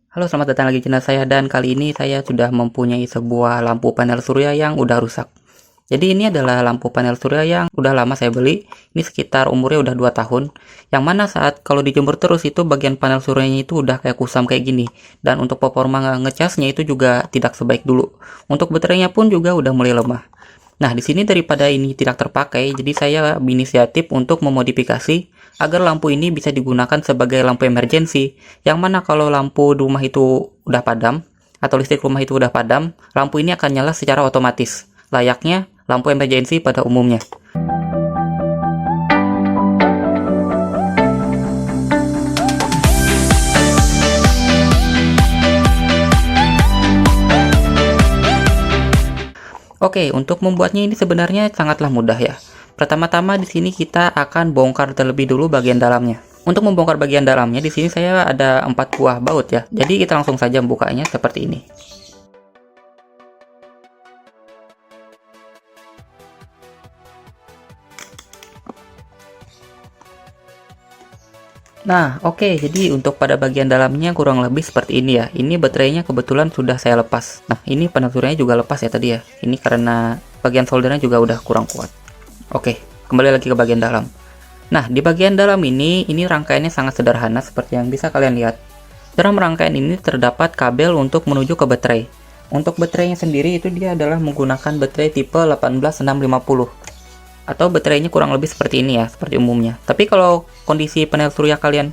Halo, selamat datang lagi di channel saya, dan kali ini saya sudah mempunyai sebuah lampu panel surya yang udah rusak. Jadi ini adalah lampu panel surya yang udah lama saya beli. Ini sekitar umurnya udah 2 tahun. Yang mana saat kalau dijemur terus itu bagian panel suryanya itu udah kayak kusam kayak gini. Dan untuk performa ngecasnya itu juga tidak sebaik dulu. Untuk baterainya pun juga udah mulai lemah. Nah, di sini daripada ini tidak terpakai, jadi saya berinisiatif untuk memodifikasi agar lampu ini bisa digunakan sebagai lampu emergensi. Yang mana kalau lampu di rumah itu udah padam, atau listrik rumah itu udah padam, lampu ini akan nyala secara otomatis, layaknya lampu emergensi pada umumnya. Oke, untuk membuatnya ini sebenarnya sangatlah mudah ya. Pertama-tama di sini kita akan bongkar terlebih dulu bagian dalamnya. Untuk membongkar bagian dalamnya, di sini saya ada 4 buah baut ya. Jadi kita langsung saja membukanya seperti ini. Nah, oke, jadi untuk pada bagian dalamnya kurang lebih seperti ini ya. Ini baterainya kebetulan sudah saya lepas. Nah, ini panel suryanya juga lepas ya tadi ya. Ini karena bagian soldernya juga udah kurang kuat. Oke, kembali lagi ke bagian dalam. Nah, di bagian dalam ini rangkaiannya sangat sederhana seperti yang bisa kalian lihat. Dalam rangkaian ini terdapat kabel untuk menuju ke baterai. Untuk baterainya sendiri itu dia adalah menggunakan baterai tipe 18650. Atau baterainya kurang lebih seperti ini ya, seperti umumnya. Tapi kalau kondisi panel surya kalian,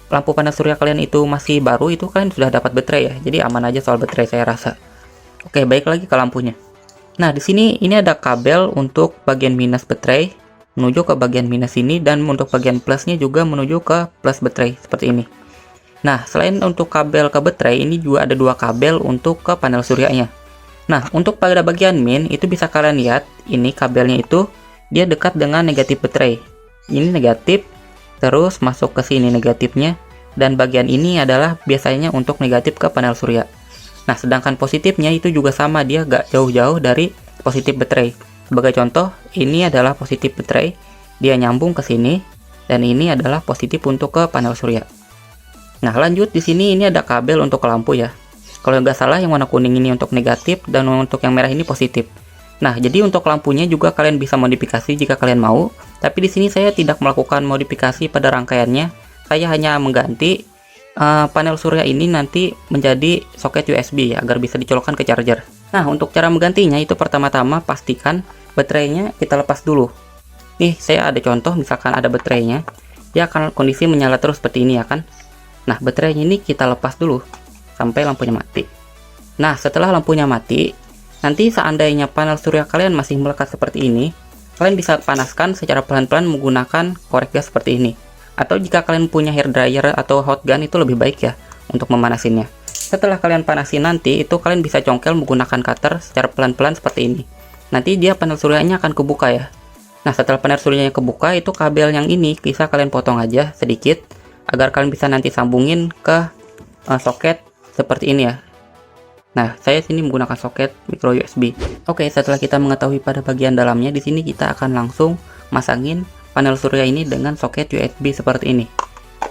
lampu panel surya kalian itu masih baru, itu kalian sudah dapat baterai ya. Jadi aman aja soal baterai saya rasa. Oke, baik lagi ke lampunya. Nah, di sini ini ada kabel untuk bagian minus baterai menuju ke bagian minus ini, dan untuk bagian plusnya juga menuju ke plus baterai seperti ini. Nah, selain untuk kabel ke baterai, ini juga ada 2 kabel untuk ke panel suryanya. Nah, untuk pada bagian min itu bisa kalian lihat, ini kabelnya itu dia dekat dengan negatif baterai. Ini negatif, terus masuk ke sini negatifnya, dan bagian ini adalah biasanya untuk negatif ke panel surya. Nah, sedangkan positifnya itu juga sama, dia gak jauh-jauh dari positif baterai. Sebagai contoh, ini adalah positif baterai, dia nyambung ke sini, dan ini adalah positif untuk ke panel surya. Nah, lanjut di sini ini ada kabel untuk lampu ya. Kalau nggak salah yang warna kuning ini untuk negatif, dan untuk yang merah ini positif. Nah, jadi untuk lampunya juga kalian bisa modifikasi jika kalian mau. Tapi di sini saya tidak melakukan modifikasi pada rangkaiannya. Saya hanya mengganti panel surya ini nanti menjadi soket USB ya, agar bisa dicolokkan ke charger. Nah, untuk cara menggantinya itu pertama-tama pastikan baterainya kita lepas dulu. Nih, saya ada contoh, misalkan ada baterainya, dia akan kondisi menyala terus seperti ini ya kan. Nah, baterainya ini kita lepas dulu sampai lampunya mati. Nah, setelah lampunya mati, nanti seandainya panel surya kalian masih melekat seperti ini, kalian bisa panaskan secara pelan-pelan menggunakan korek gas seperti ini. Atau jika kalian punya hair dryer atau hot gun itu lebih baik ya untuk memanasinnya. Setelah kalian panasin nanti, itu kalian bisa congkel menggunakan cutter secara pelan-pelan seperti ini. Nanti dia panel suryanya akan kebuka ya. Nah, setelah panel suryanya kebuka, itu kabel yang ini bisa kalian potong aja sedikit agar kalian bisa nanti sambungin ke soket seperti ini ya. Nah, saya sini menggunakan soket micro USB. Oke, setelah kita mengetahui pada bagian dalamnya, di sini kita akan langsung masangin panel surya ini dengan soket USB seperti ini.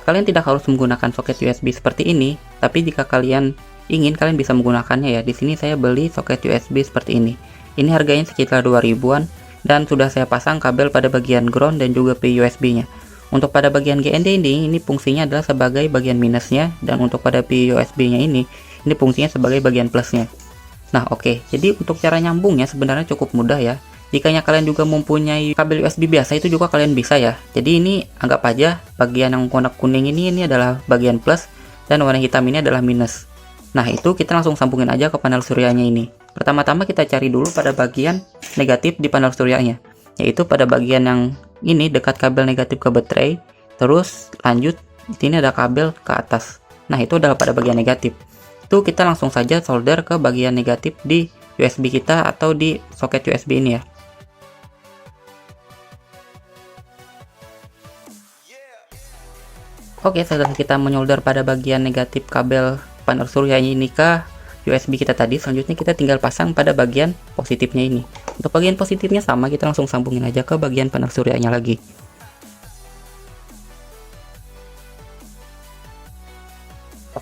Kalian tidak harus menggunakan soket USB seperti ini, tapi jika kalian ingin, kalian bisa menggunakannya ya. Di sini saya beli soket USB seperti ini. Ini harganya sekitar 2000-an, dan sudah saya pasang kabel pada bagian ground dan juga PI USB-nya. Untuk pada bagian GND ini fungsinya adalah sebagai bagian minusnya, dan untuk pada PI USB-nya ini fungsinya sebagai bagian plusnya. Nah, oke. Jadi untuk cara nyambungnya sebenarnya cukup mudah ya. Jikanya kalian juga mempunyai kabel USB biasa, itu juga kalian bisa ya. Jadi ini anggap aja bagian yang warna kuning ini adalah bagian plus, dan warna hitam ini adalah minus. Nah, itu kita langsung sambungin aja ke panel suryanya ini. Pertama-tama kita cari dulu pada bagian negatif di panel suryanya, yaitu pada bagian yang ini dekat kabel negatif ke baterai. Terus lanjut, di sini ada kabel ke atas. Nah, itu adalah pada bagian negatif. Itu kita langsung saja solder ke bagian negatif di USB kita atau di soket USB ini ya. Oke, setelah kita menyolder pada bagian negatif kabel panel surya ini ke USB kita tadi, selanjutnya kita tinggal pasang pada bagian positifnya ini. Untuk bagian positifnya sama, kita langsung sambungin aja ke bagian panel suryanya lagi.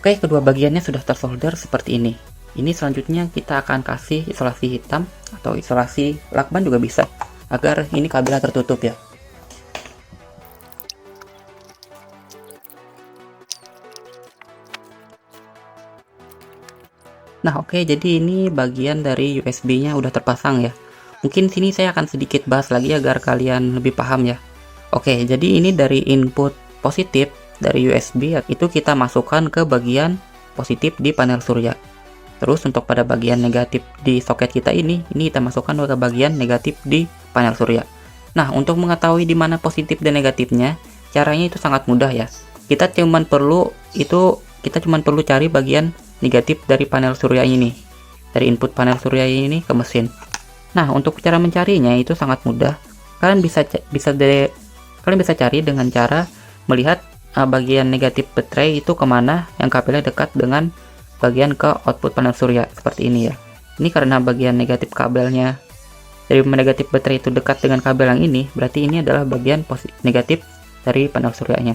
Oke, kedua bagiannya sudah tersolder seperti ini. Ini selanjutnya kita akan kasih isolasi hitam atau isolasi lakban juga bisa, agar ini kabelnya tertutup ya. Nah oke, jadi ini bagian dari USB-nya udah terpasang ya. Mungkin sini saya akan sedikit bahas lagi agar kalian lebih paham ya. Oke, jadi ini dari input positif dari USB itu kita masukkan ke bagian positif di panel surya. Terus untuk pada bagian negatif di soket kita ini kita masukkan ke bagian negatif di panel surya. Nah, untuk mengetahui di mana positif dan negatifnya, caranya itu sangat mudah ya. Kita cuma perlu cari bagian negatif dari panel surya ini, dari input panel surya ini ke mesin. Nah, untuk cara mencarinya itu sangat mudah. Kalian bisa cari dengan cara melihat bagian negatif baterai itu kemana yang kabelnya dekat dengan bagian ke output panel surya seperti ini ya. Ini karena bagian negatif kabelnya dari negatif baterai itu dekat dengan kabel yang ini, berarti ini adalah bagian negatif dari panel suryanya.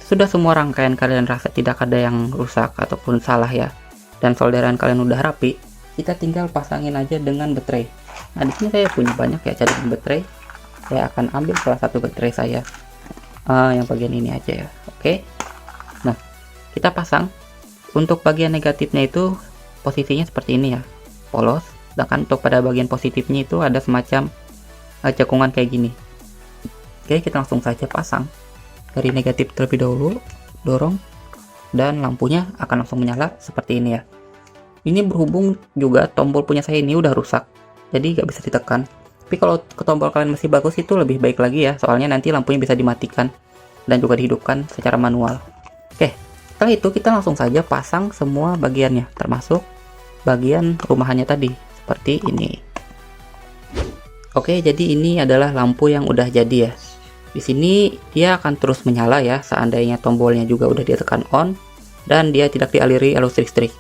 Sudah semua rangkaian kalian rasa tidak ada yang rusak ataupun salah ya, dan solderan kalian udah rapi, kita tinggal pasangin aja dengan baterai. Nah, di sini saya punya banyak ya cadangan baterai. Saya akan ambil salah satu baterai saya, yang bagian ini aja ya. Oke. Nah, kita pasang. Untuk bagian negatifnya itu posisinya seperti ini ya, polos. Sedangkan untuk pada bagian positifnya itu ada semacam cekungan kayak gini. Oke, kita langsung saja pasang. Dari negatif terlebih dahulu, dorong, dan lampunya akan langsung menyala seperti ini ya. Ini berhubung juga tombol punya saya ini udah rusak, jadi nggak bisa ditekan. Tapi kalau tombol kalian masih bagus itu lebih baik lagi ya, soalnya nanti lampunya bisa dimatikan dan juga dihidupkan secara manual. Oke, setelah itu kita langsung saja pasang semua bagiannya, termasuk bagian rumahannya tadi, seperti ini. Oke, jadi ini adalah lampu yang udah jadi ya. Di sini dia akan terus menyala ya, seandainya tombolnya juga udah ditekan on, dan dia tidak dialiri arus listrik.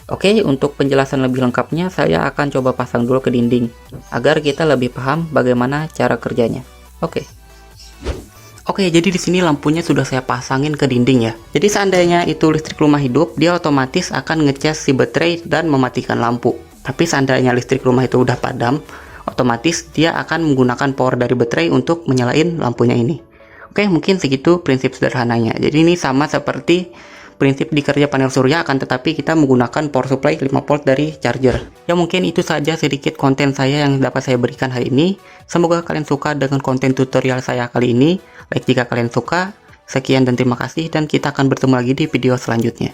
Oke, untuk penjelasan lebih lengkapnya, saya akan coba pasang dulu ke dinding, agar kita lebih paham bagaimana cara kerjanya. Oke, jadi di sini lampunya sudah saya pasangin ke dinding ya. Jadi seandainya itu listrik rumah hidup, dia otomatis akan ngecas si baterai dan mematikan lampu. Tapi seandainya listrik rumah itu udah padam, otomatis dia akan menggunakan power dari baterai untuk menyalain lampunya ini. Oke, mungkin segitu prinsip sederhananya. Jadi ini sama seperti prinsip di kerja panel surya, akan tetapi kita menggunakan power supply 5 volt dari charger. Ya mungkin itu saja sedikit konten saya yang dapat saya berikan hari ini. Semoga kalian suka dengan konten tutorial saya kali ini. Like jika kalian suka. Sekian dan terima kasih, dan kita akan bertemu lagi di video selanjutnya.